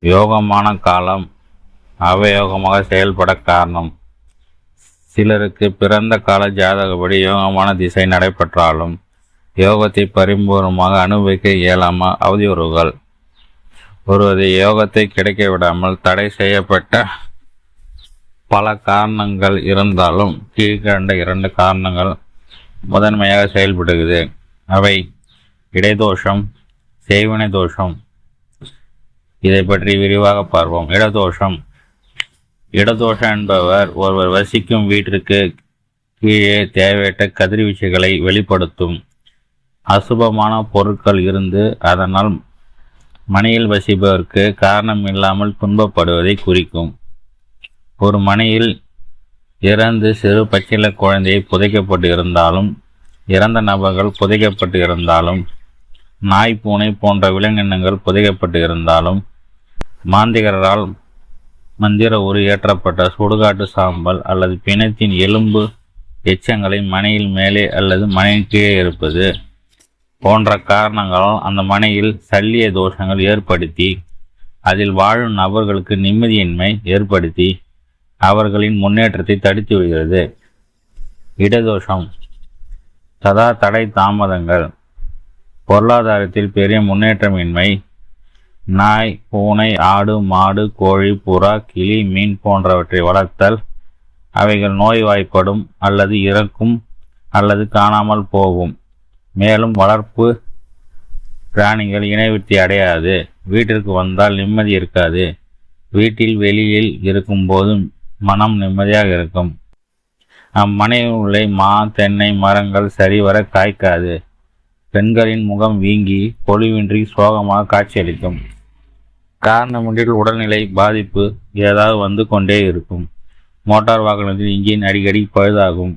யோகமான காலம் அவயோகமாக செயல்பட காரணம். சிலருக்கு பிறந்த கால ஜாதகப்படி யோகமான திசை நடைபெற்றாலும் யோகத்தை பரிபூர்ணமாக அனுபவிக்க இயலாம அவதியுறுகள். ஒருவரை யோகத்தை கிடைக்க விடாமல் தடை செய்யப்பட்ட பல காரணங்கள் இருந்தாலும் கீழ்கண்ட 2 காரணங்கள் முதன்மையாக செயல்படுகிறது. அவை இடைதோஷம், செய்வினை தோஷம். இதை பற்றி விரிவாக பார்ப்போம். இடதோஷம் என்பவர் ஒருவர் வசிக்கும் வீட்டிற்கு கீழே தேவையற்ற கதிர்வீச்சுகளை வெளிப்படுத்தும் அசுபமான பொருட்கள் இருந்து அதனால் மனையில் வசிப்பவருக்கு காரணம் இல்லாமல் துன்பப்படுவதை குறிக்கும். ஒரு மனையில் இறந்து சிறு பச்சில குழந்தையை புதைக்கப்பட்டு இருந்தாலும், இறந்த நபர்கள் புதைக்கப்பட்டு இருந்தாலும், நாய், பூனை போன்ற விலங்கினங்கள் புதைக்கப்பட்டு இருந்தாலும், மாந்திகரால் மந்திர உரு ஏற்றப்பட்ட சுடுகாட்டு சாம்பல் அல்லது பிணத்தின் எலும்பு எச்சங்களை மனையில் மேலே அல்லது மனையின் கீழே இருப்பது போன்ற காரணங்களால் அந்த மனையில் சல்லிய தோஷங்கள் ஏற்படுத்தி அதில் வாழும் நபர்களுக்கு நிம்மதியின்மை ஏற்படுத்தி அவர்களின் முன்னேற்றத்தை தடுத்து விடுகிறது. இடதோஷம் சதா தடை தாமதங்கள், பொருளாதாரத்தில் பெரிய முன்னேற்றமின்மை, நாய், பூனை, ஆடு, மாடு, கோழி, புறா, கிளி, மீன் போன்றவற்றை வளர்த்தல் அவைகள் நோய்வாய்ப்படும் அல்லது இறக்கும் அல்லது காணாமல் போகும். மேலும் வளர்ப்பு பிராணிகள் இணைவிருத்தி அடையாது. வீட்டிற்கு வந்தால் நிம்மதி இருக்காது. வீட்டில் வெளியில் இருக்கும் போதும் மனம் நிம்மதியாக இருக்கும். அம்மனையில் உள்ள மா, தென்னை மரங்கள் சரிவர காய்க்காது. பெண்களின் முகம் வீங்கி பொலிவின்றி சோகமாக காட்சியளிக்கும். காரணமின்றி உடல்நிலை பாதிப்பு ஏதாவது வந்து கொண்டே இருக்கும். மோட்டார் வாகனத்தில் இன்ஜின் அடிக்கடி பழுதாகும்.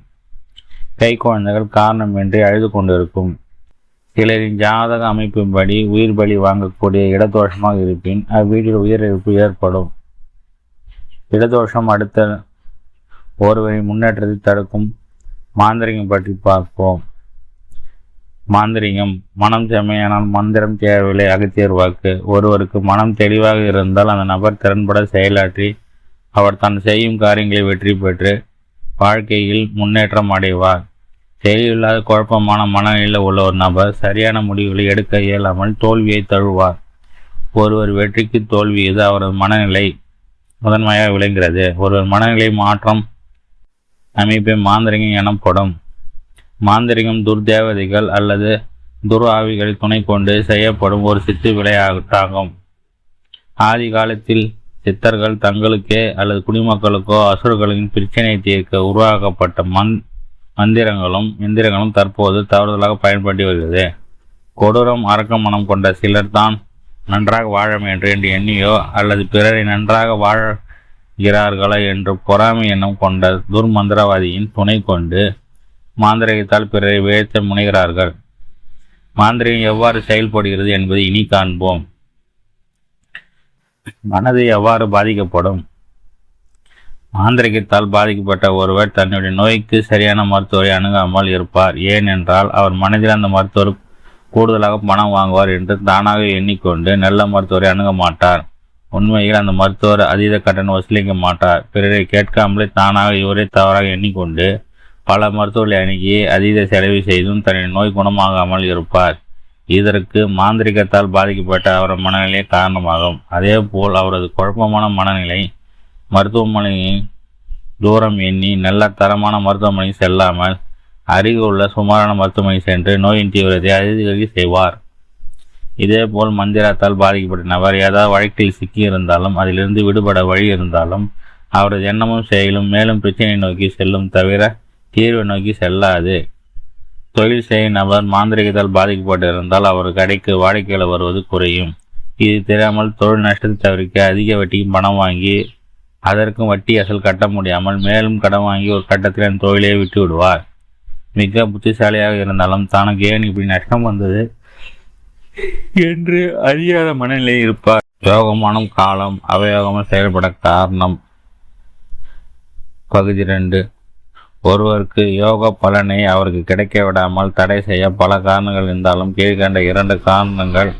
கை குழந்தைகள் காரணமின்றி அழுது கொண்டிருக்கும். சிலரின் ஜாதக அமைப்பின்படி உயிர் பலி வாங்கக்கூடிய இடதோஷமாக இருப்பின் அவ்வீட்டில் உயிரிழப்பு ஏற்படும். இடதோஷம் அடுத்த ஒருவரின் முன்னேற்றத்தை தடுக்கும் மாந்திரிகம் பற்றி பார்ப்போம். மாந்திரிகம். மனம் செம்மையானால் மந்திரம் தேவையில்லை. அகத்தியர் வாக்கு. ஒருவருக்கு மனம் தெளிவாக இருந்தால் அந்த நபர் திறன்பட செயலாற்றி அவர் தான் செய்யும் காரியங்களை வெற்றி பெற்று வாழ்க்கையில் முன்னேற்றம் அடைவார். தெளிவில்லாத குழப்பமான மனநிலையில் உள்ள ஒரு நபர் சரியான முடிவுகளை எடுக்க இயலாமல் தோல்வியை தழுவார். ஒருவர் வெற்றிக்கு தோல்வி இது அவரது மனநிலை முதன்மையாக விளங்குகிறது. ஒருவர் மனநிலை மாற்றம் அமைப்பை மாந்திரிகம் எனப்படும். மாந்திரிகம் துர்தேவதைகள் அல்லது துர் ஆவிகளை துணை கொண்டு செய்யப்படும் ஒரு சித்து விளையாட்டாகும். ஆதி காலத்தில் சித்தர்கள் தங்களுக்கே அல்லது குடிமக்களுக்கோ அசுரர்களின் பிரச்சனையை தீர்க்க உருவாக்கப்பட்ட மந்திரங்களும் எந்திரங்களும் தற்போது தவறுதலாக பயன்படுத்தி வருகிறது. கொடூரம் அரக்க மனம் கொண்ட சிலர் தான் நன்றாக வாழ வேண்டும் என்று எண்ணியோ அல்லது பிறரை நன்றாக வாழ்கிறார்களோ என்று பொறாமை எண்ணம் கொண்ட துர்மந்திரவாதியின் துணை கொண்டு மாந்திரிகத்தால் பிறரை வீழ்த்த முனைகிறார்கள். மாந்திரிகம் எவ்வாறு செயல்படுகிறது என்பதை இனி காண்போம். மனது எவ்வாறு பாதிக்கப்படும்? மாந்திரிகத்தால் பாதிக்கப்பட்ட ஒருவர் தன்னுடைய நோய்க்கு சரியான மருத்துவரை அணுகாமல் இருப்பார். ஏனென்றால் அவர் மனதில் அந்த மருத்துவர் கூடுதலாக பணம் வாங்குவார் என்று தானாக எண்ணிக்கொண்டு நல்ல மருத்துவரை அணுக மாட்டார். உண்மையில் அந்த மருத்துவர் அதீத கட்டணம் வசூலிக்க மாட்டார். பிறரை கேட்காமலே தானாக இவரை தவறாக எண்ணிக்கொண்டு பல மருத்துவர்களை அணுகி அதீத செலவு செய்தும் தன்னுடைய நோய் குணமாகாமல் இருப்பார். இதற்கு மாந்திரிகத்தால் பாதிக்கப்பட்ட அவரது மனநிலை காரணமாகும். அதே போல் அவரது குழப்பமான மனநிலை மருத்துவமனையின் தூரம் எண்ணி நல்ல தரமான மருத்துவமனை செல்லாமல் அருகில் உள்ள சுமாரான மருத்துவமனை சென்று நோயின் தீவிரத்தை அதிகரிக்க செய்வார். இதேபோல் மந்திரத்தால் பாதிக்கப்பட்ட நபர் ஏதாவது வழக்கில் சிக்கி இருந்தாலும் அதிலிருந்து விடுபட வழி இருந்தாலும் அவரது எண்ணமும் செயலும் மேலும் பிரச்சனை நோக்கி செல்லும் தவிர தீர்வை நோக்கி செல்லாது. தொழில் செய்யும் நபர் மாந்திரிகத்தால் பாதிக்கப்பட்டு இருந்தால் அவர் கடைக்கு வாடிக்கையாளர் வருவது குறையும். இது தெரியாமல் தொழில் நஷ்டத்தை தவிர்க்க அதிக வட்டிக்கு பணம் வாங்கி அதற்கும் வட்டி அசல் கட்ட முடியாமல் மேலும் கடன் வாங்கி ஒரு கட்டத்தில் அந்த தொழிலை விட்டு விடுவார். மிக புத்திசாலியாக இருந்தாலும் தனக்கு ஏன் இப்படி நஷ்டம் வந்தது என்று அறியாத மனநிலையில் இருப்பார். யோகமான காலம் அவயோகமாக செயல்பட காரணம். பகுதி 2. ஒருவருக்கு யோக பலனை அவருக்கு கிடைக்க விடாமல் தடை செய்ய பல காரணங்கள் இருந்தாலும் கீழ்கண்ட 2 காரணங்கள்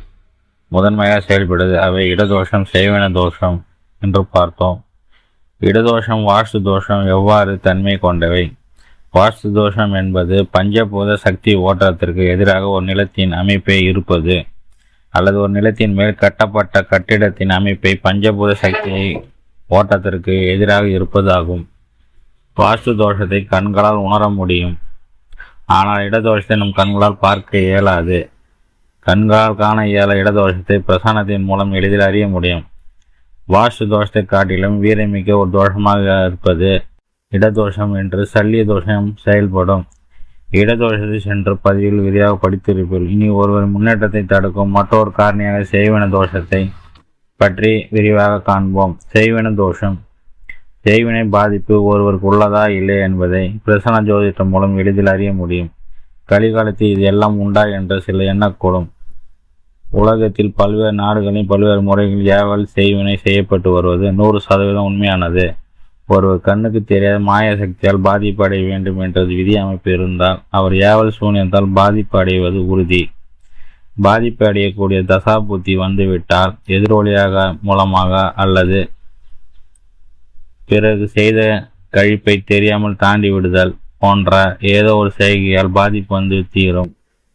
முதன்மையாக செயல்படுது. அவை இடதோஷம், செய்வன தோஷம் என்று பார்த்தோம். இடதோஷம், வாஸ்து தோஷம் எவ்வாறு தன்மை கொண்டவை? வாஸ்து தோஷம் என்பது பஞ்சபூத சக்தி ஓட்டத்திற்கு எதிராக ஒரு நிலத்தின் அமைப்பை இருப்பது, அல்லது ஒரு நிலத்தின் மேல் கட்டப்பட்ட கட்டிடத்தின் அமைப்பை பஞ்சபூத சக்தியை ஓட்டத்திற்கு எதிராக இருப்பது ஆகும். வாஸ்து தோஷத்தை கண்களால் உணர முடியும், ஆனால் இடதோஷத்தை நம் கண்களால் பார்க்க இயலாது. கண்களால் காண இயல இடதோஷத்தை பிரசானத்தின் மூலம் எளிதில் அறிய முடியும். வாஸ்து தோஷத்தை காட்டிலும் வீரமிக்க ஒரு தோஷமாக இருப்பது இடதோஷம் என்று சல்லிய தோஷம் செயல்படும். இடதோஷத்தை சென்று பதிவில் விரிவாக படித்திருப்பீர்கள். இனி ஒருவர் முன்னேற்றத்தை தடுக்கும் மற்றொரு காரணியாக செய்வன தோஷத்தை பற்றி விரிவாக காண்போம். செய்வன தோஷம், செய்வினை பாதிப்பு ஒருவருக்கு உள்ளதா இல்லை என்பதை பிரசன ஜோதிடம் மூலம் எளிதில் அறிய முடியும். கலிகாலத்தில் இது எல்லாம் உண்டா என்று சில எண்ணக்கூடும். உலகத்தில் பல்வேறு நாடுகளில் பல்வேறு முறைகளில் ஏவல் செய்வினை செய்யப்பட்டு வருவது 100% உண்மையானது. ஒருவர் கண்ணுக்கு தெரியாத மாய சக்தியால் பாதிப்பு அடைய வேண்டும் என்ற விதி அமைப்பு இருந்தால் அவர் ஏவல் சூனியத்தால் பாதிப்பு அடைவது உறுதி. பாதிப்பு அடையக்கூடிய தசா புத்தி வந்துவிட்டால் எதிரொலியாக மூலமாக அல்லது பிறகு செய்த கழிப்பை தெரியாமல் தாண்டி விடுதல் போன்ற ஏதோ ஒரு செய்கையால் பாதிப்பு வந்து தீரும்.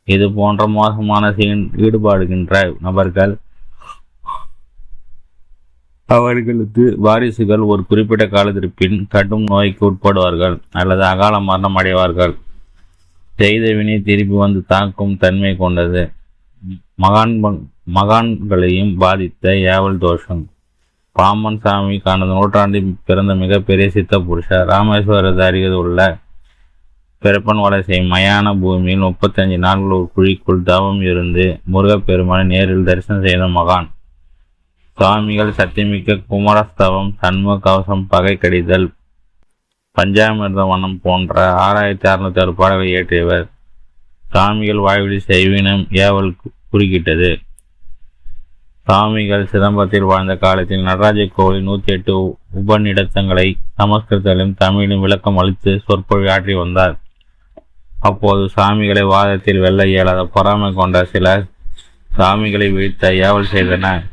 இது போன்ற மோசமான ஈடுபாடுகின்ற நபர்கள் அவர்களுக்கு வாரிசுகள் ஒரு குறிப்பிட்ட காலத்திற்கு பின் கடும் நோய்க்கு உட்படுவார்கள் அல்லது அகால மரணம் அடைவார்கள். செய்த வினை திருப்பி வந்து தாக்கும் தன்மை கொண்டது. மகான்களையும் பாதித்த ஏவல் தோஷம். பாம்பன் சாமி கடந்த நூற்றாண்டில் பிறந்த மிகப்பெரிய சித்த புருஷர். ராமேஸ்வரத்தை அருகில் உள்ள பிறப்பன் வலசை மயான பூமியில் 35 நாட்கள் ஒரு குழிக்குள் தவம் இருந்து முருகப்பெருமானை நேரில் தரிசனம் செய்த மகான். சுவாமிகள் சத்தியமிக்க குமரஸ்தவம், சண்முக கவசம், பகை கடிதல், பஞ்சாமிர்த வனம் போன்ற 6606 பாடல்களை இயற்றியவர். சுவாமிகள் வாழ்வில் செய்வினம் ஏவல் குறுக்கிட்டது. சுவாமிகள் சிதம்பரத்தில் வாழ்ந்த காலத்தில் நடராஜ கோவிலில் 108 உபநிடத்தங்களை சமஸ்கிருதத்திலும் தமிழிலும் விளக்கம் அளித்து சொற்பொழி ஆற்றி வந்தார். அப்போது சாமிகளை வாதத்தில் வெல்ல இயலாத பொறாமை கொண்ட சிலர் சாமிகளை வீழ்த்த ஏவல் செய்தனர்.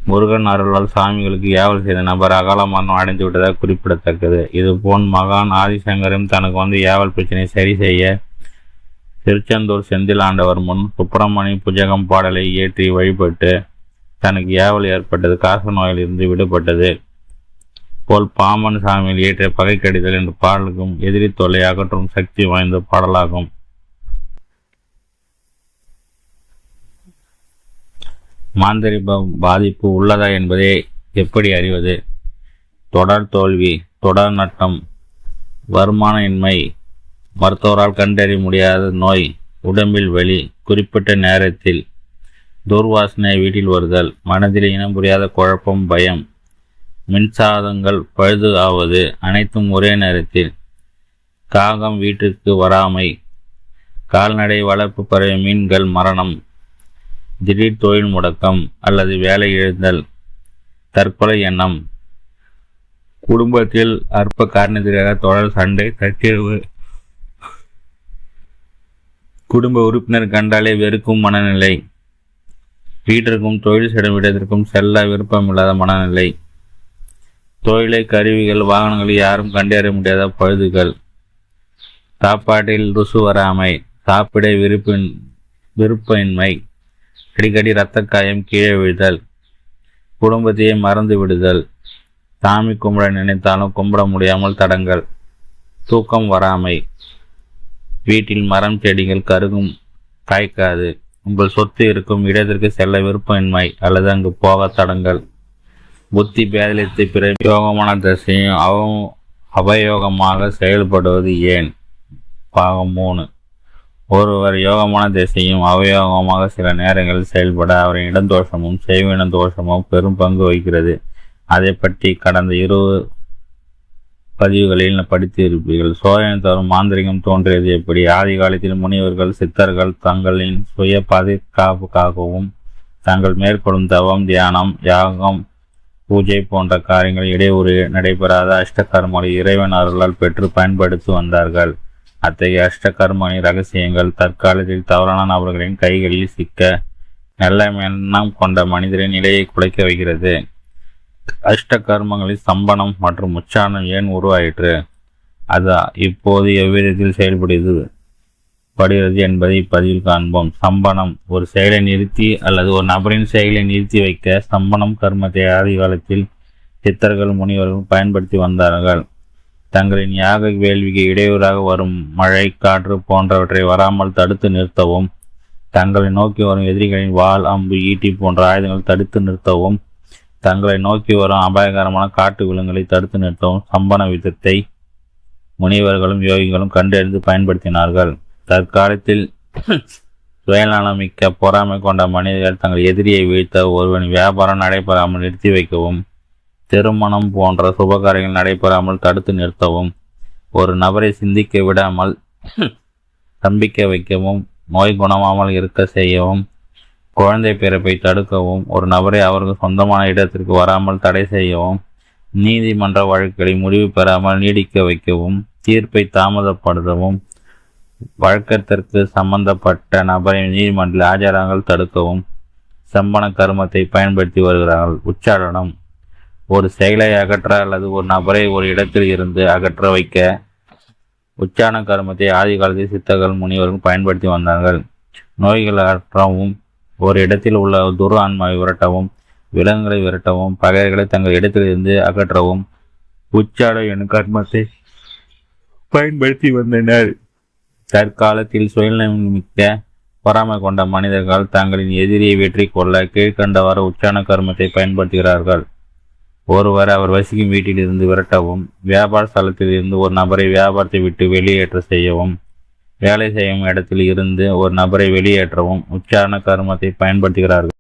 முருகன் அருளால் சாமிகளுக்கு ஏவல் செய்த நபர் அகால மரணம் அடைந்து விட்டதாக குறிப்பிடத்தக்கது. இதுபோன் மகான் ஆதிசங்கரும் தனக்கு வந்து ஏவல் பிரச்சனை சரி செய்ய திருச்செந்தூர் செந்தில் ஆண்டவர் முன் சுப்பிரமணிய புஜகம் பாடலை இயற்றி வழிபட்டு தனக்கு ஏவல் ஏற்பட்டது. காச நோயில் இருந்து விடுபட்டது போல் பாம்பன் சாமியில் இயற்றிய பகை கடிதல் என்ற பாடலுக்கும் எதிரி தொல்லை அகற்றும் சக்தி வாய்ந்த பாடலாகும். மாந்தரிக பாதிப்பு உள்ளதா என்பதை எப்படி அறிவது? தொடர் தோல்வி, தொடர் நட்டம், வருமான இன்மை, மருத்துவரால் கண்டறிய முடியாத நோய், உடம்பில் வலி, குறிப்பிட்ட நேரத்தில் துர்வாசனை வீட்டில் வருதல், மனதில் இனம் புரியாத குழப்பம், பயம், மின்சாதங்கள் பழுது ஆவது, அனைத்தும் ஒரே நேரத்தில், காகம் வீட்டிற்கு வராமை, கால்நடை வளர்ப்பு பறவை மீன்கள் மரணம், திடீர் தொழில் முடக்கம் அல்லது வேலை இழந்தல், தற்கொலை எண்ணம், குடும்பத்தில் அற்ப காரணத்திற்காக தொடர் சண்டை, சச்சரவு, குடும்ப உறுப்பினர் கண்டாலே வெறுக்கும் மனநிலை, வீட்டிற்கும் தொழில் செய்யும் இடத்திற்கும் செல்ல விருப்பமில்லாத மனநிலை, தொழிலை கருவிகள் வாகனங்களில் யாரும் கண்டறிய முடியாத பழுதுகள், சாப்பாட்டில் ருசு வராமை, சாப்பிட விருப்பின்மை, அடிக்கடி இரத்த காயம், கீழே விழுதல், குடும்பத்தையே மறந்து விடுதல், சாமி கும்பிட நினைத்தாலும் கும்பிட முடியாமல் தடங்கள், தூக்கம் வராமை, வீட்டில் மரம் செடிகள் கருகும் காய்க்காது, உங்கள் சொத்து இருக்கும் இடத்திற்கு செல்ல விருப்பமின்மை அல்லது அங்கு போக தடங்கள், புத்தி பேதலித்து பிற யோகமான திசையும் அபயோகமாக செயல்படுவது ஏன்? பாகம் 3. ஒருவர் யோகமான திசையும் அவயோகமாக சில நேரங்களில் செயல்பட அவரின் இடந்தோஷமும் செய்வின தோஷமும் பெரும் பங்கு வகிக்கிறது. அதை பற்றி கடந்த 20 பதிவுகளில் படித்து இருப்பீர்கள். சோதனை தரும் மாந்திரிகம் தோன்றியது எப்படி? ஆதி காலத்தில் முனிவர்கள் சித்தர்கள் தங்களின் சுய பாதுகாப்புக்காகவும் தாங்கள் மேற்கொள்ளும் தவம், தியானம், யாகம், பூஜை போன்ற காரியங்கள் இடையூறு நடைபெறாத அஷ்டகர்மங்களை இறைவன் அருளால் பெற்று பயன்படுத்தி வந்தார்கள். அத்தகைய அஷ்டகர்மணி ரகசியங்கள் தற்காலத்தில் தவறான நபர்களின் கைகளில் சிக்க நல்ல எண்ணம் கொண்ட மனிதரின் நிலையை குலைக்க வைக்கிறது. அஷ்ட கர்மங்களில் சம்பனம் மற்றும் உச்சாரணம் ஏன் உருவாயிற்று, அது இப்போது எவ்விதத்தில் செயல்படுகிறது என்பதை இப்பதிவில் காண்போம். சம்பனம் ஒரு செயலை நிறுத்தி அல்லது ஒரு நபரின் செயலை நிறுத்தி வைக்க சம்பனம் கர்மத்தை ஆதி காலத்தில் சித்தர்கள் முனிவர்கள் பயன்படுத்தி வந்தார்கள். தங்களின் யாக வேள்விக்கு இடையூறாக வரும் மழை காற்று போன்றவற்றை வராமல் தடுத்து நிறுத்தவும், தங்களை நோக்கி வரும் எதிரிகளின் வாள் அம்பு ஈட்டி போன்ற ஆயுதங்களை தடுத்து நிறுத்தவும், தங்களை நோக்கி வரும் அபாயகரமான காட்டு விலங்குகளை தடுத்து நிறுத்தவும் சம்பன விதத்தை முனிவர்களும் யோகிகளும் கண்டறிந்து பயன்படுத்தினார்கள். தற்காலத்தில் சுயநலமிக்க பொறாமை கொண்ட மனிதர்கள் தங்கள் எதிரியை வீழ்த்த, ஒருவனின் வியாபாரம் நடைபெறாமல் நிறுத்தி வைக்கவும், திருமணம் போன்ற சுபகாரியங்கள் நடைபெறாமல் தடுத்து நிறுத்தவும், ஒரு நபரை சிந்திக்க விடாமல் ஸ்தம்பிக்க வைக்கவும், நோய் குணமாமல் இருக்க செய்யவும், குழந்தை பிறப்பை தடுக்கவும், ஒரு நபரை அவர்கள் சொந்தமான இடத்திற்கு வராமல் தடை செய்யவும், நீதிமன்ற வழக்குகளை முடிவு பெறாமல் நீடிக்க வைக்கவும், தீர்ப்பை தாமதப்படுத்தவும், வழக்கத்திற்கு சம்பந்தப்பட்ட நபரை நீதிமன்றத்தில் ஆஜராங்கள் தடுக்கவும் சம்பன கர்மத்தை பயன்படுத்தி வருகிறார்கள். உச்சாரணம் ஒரு செயலை அகற்ற அல்லது ஒரு நபரை ஒரு இடத்தில் இருந்து அகற்ற வைக்க உச்சாரண கர்மத்தை ஆதி காலத்தில் சித்தர்கள் முனிவர்கள் பயன்படுத்தி வந்தார்கள். நோய்கள் அகற்றவும், ஒரு இடத்தில் உள்ள துரு ஆன்மாவை விரட்டவும், விலங்குகளை விரட்டவும், பகைகளை தங்கள் இடத்தில் இருந்து அகற்றவும் உச்சாரண எனும் கர்மத்தை பயன்படுத்தி வந்தனர். தற்காலத்தில் சுயநலமிக்க பொறாமை கொண்ட மனிதர்கள் தங்களின் எதிரியை வெற்றி கொள்ள கீழ்கண்டவாறு உச்சாரண கர்மத்தை பயன்படுத்துகிறார்கள். ஒருவர் அவர் வசிக்கும் வீட்டில் இருந்து விரட்டவும், வியாபார ஸ்தலத்தில் இருந்து ஒரு நபரை வியாபாரத்தை விட்டு வெளியேற்ற செய்யவும், வேலை செய்யும் இடத்தில் இருந்து ஒரு நபரை வெளியேற்றவும் உச்சாரண கர்மத்தை பயன்படுத்துகிறார்கள்.